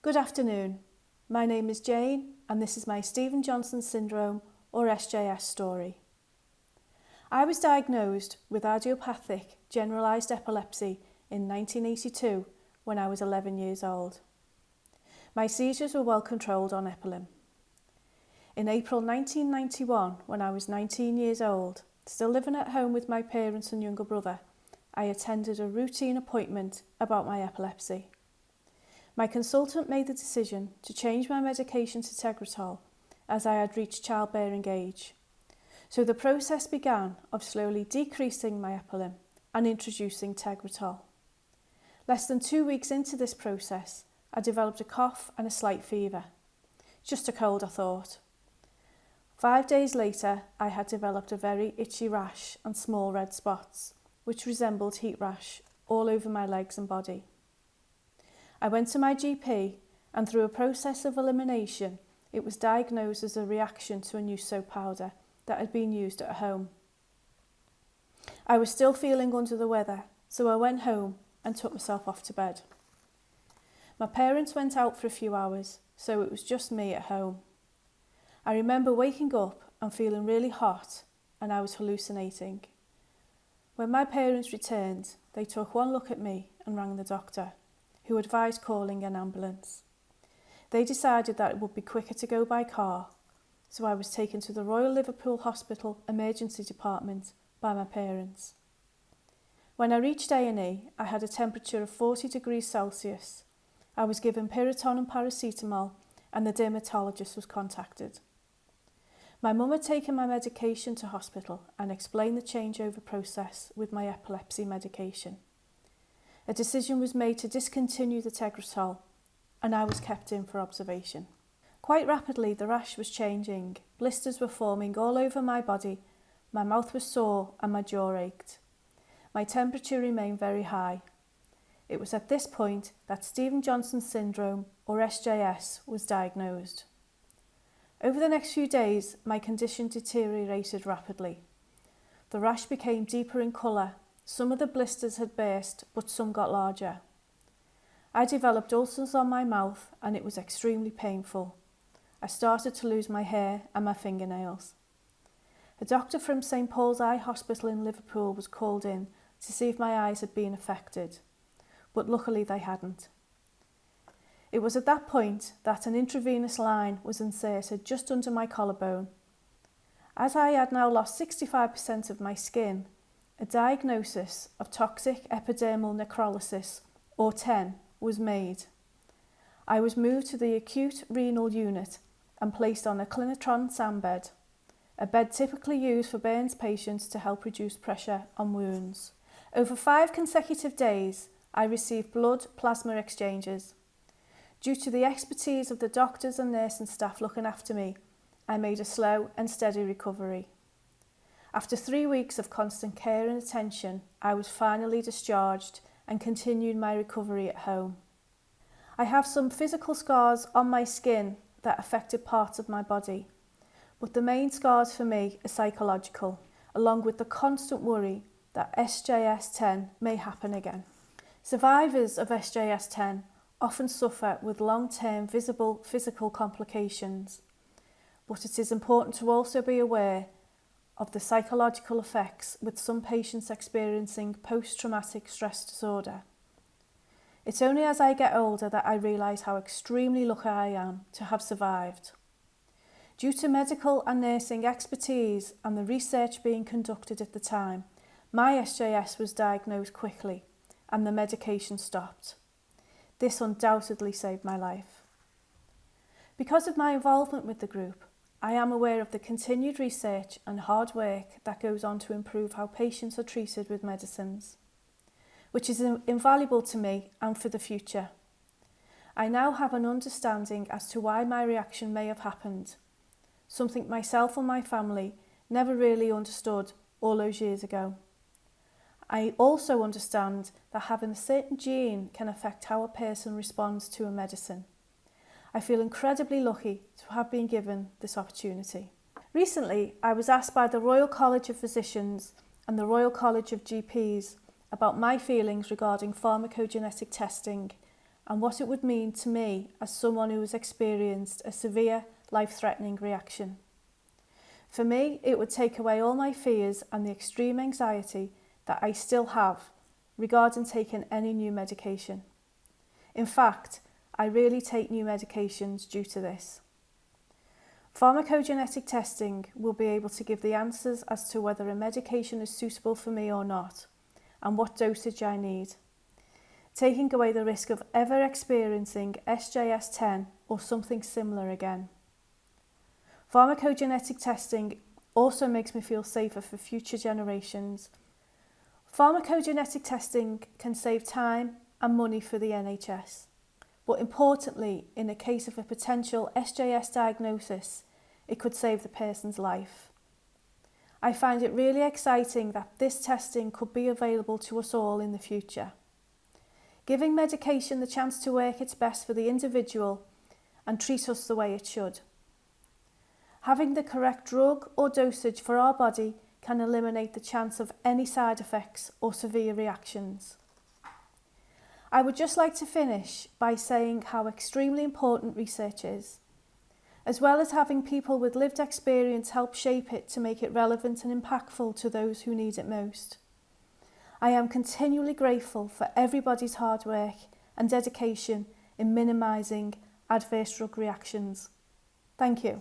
Good afternoon. My name is Jane and this is my Stevens-Johnson syndrome or SJS story. I was diagnosed with idiopathic generalised epilepsy in 1982 when I was 11 years old. My seizures were well controlled on Epilim. In April 1991, when I was 19 years old, still living at home with my parents and younger brother, I attended a routine appointment about my epilepsy. My consultant made the decision to change my medication to Tegretol as I had reached childbearing age. So the process began of slowly decreasing my Epilim and introducing Tegretol. Less than 2 weeks into this process, I developed a cough and a slight fever. Just a cold, I thought. 5 days later, I had developed a very itchy rash and small red spots, which resembled heat rash all over my legs and body. I went to my GP and through a process of elimination, it was diagnosed as a reaction to a new soap powder that had been used at home. I was still feeling under the weather, so I went home and took myself off to bed. My parents went out for a few hours, so it was just me at home. I remember waking up and feeling really hot and I was hallucinating. When my parents returned, they took one look at me and rang the doctor, who advised calling an ambulance. They decided that it would be quicker to go by car, so I was taken to the Royal Liverpool Hospital emergency department by my parents. When I reached A&E, I had a temperature of 40 degrees Celsius. I was given Piriton and paracetamol and the dermatologist was contacted. My mum had taken my medication to hospital and explained the changeover process with my epilepsy medication. A decision was made to discontinue the Tegretol and I was kept in for observation. Quite rapidly the rash was changing, blisters were forming all over my body, my mouth was sore and my jaw ached. My temperature remained very high. It was at this point that Stevens-Johnson syndrome or SJS was diagnosed. Over the next few days my condition deteriorated rapidly. The rash became deeper in colour. Some of the blisters had burst, but some got larger. I developed ulcers on my mouth and it was extremely painful. I started to lose my hair and my fingernails. A doctor from St Paul's Eye Hospital in Liverpool was called in to see if my eyes had been affected, but luckily they hadn't. It was at that point that an intravenous line was inserted just under my collarbone. As I had now lost 65% of my skin, a diagnosis of toxic epidermal necrolysis, or TEN, was made. I was moved to the acute renal unit and placed on a Clinitron SAM bed, a bed typically used for burns patients to help reduce pressure on wounds. Over 5 consecutive days, I received blood plasma exchanges. Due to the expertise of the doctors and nursing staff looking after me, I made a slow and steady recovery. After 3 weeks of constant care and attention, I was finally discharged and continued my recovery at home. I have some physical scars on my skin that affected parts of my body, but the main scars for me are psychological, along with the constant worry that SJS-10 may happen again. Survivors of SJS-10 often suffer with long-term visible physical complications, but it is important to also be aware of the psychological effects with some patients experiencing post-traumatic stress disorder. It's only as I get older that I realise how extremely lucky I am to have survived. Due to medical and nursing expertise and the research being conducted at the time, my SJS was diagnosed quickly and the medication stopped. This undoubtedly saved my life. Because of my involvement with the group, I am aware of the continued research and hard work that goes on to improve how patients are treated with medicines, which is invaluable to me and for the future. I now have an understanding as to why my reaction may have happened, something myself and my family never really understood all those years ago. I also understand that having a certain gene can affect how a person responds to a medicine. I feel incredibly lucky to have been given this opportunity. Recently, I was asked by the Royal College of Physicians and the Royal College of GPs about my feelings regarding pharmacogenetic testing and what it would mean to me as someone who has experienced a severe, life-threatening reaction. For me, it would take away all my fears and the extreme anxiety that I still have regarding taking any new medication. In fact, I rarely take new medications due to this. Pharmacogenetic testing will be able to give the answers as to whether a medication is suitable for me or not, and what dosage I need, taking away the risk of ever experiencing SJS10 or something similar again. Pharmacogenetic testing also makes me feel safer for future generations. Pharmacogenetic testing can save time and money for the NHS. But importantly, in the case of a potential SJS diagnosis, it could save the person's life. I find it really exciting that this testing could be available to us all in the future, giving medication the chance to work its best for the individual and treat us the way it should. Having the correct drug or dosage for our body can eliminate the chance of any side effects or severe reactions. I would just like to finish by saying how extremely important research is, as well as having people with lived experience help shape it to make it relevant and impactful to those who need it most. I am continually grateful for everybody's hard work and dedication in minimising adverse drug reactions. Thank you.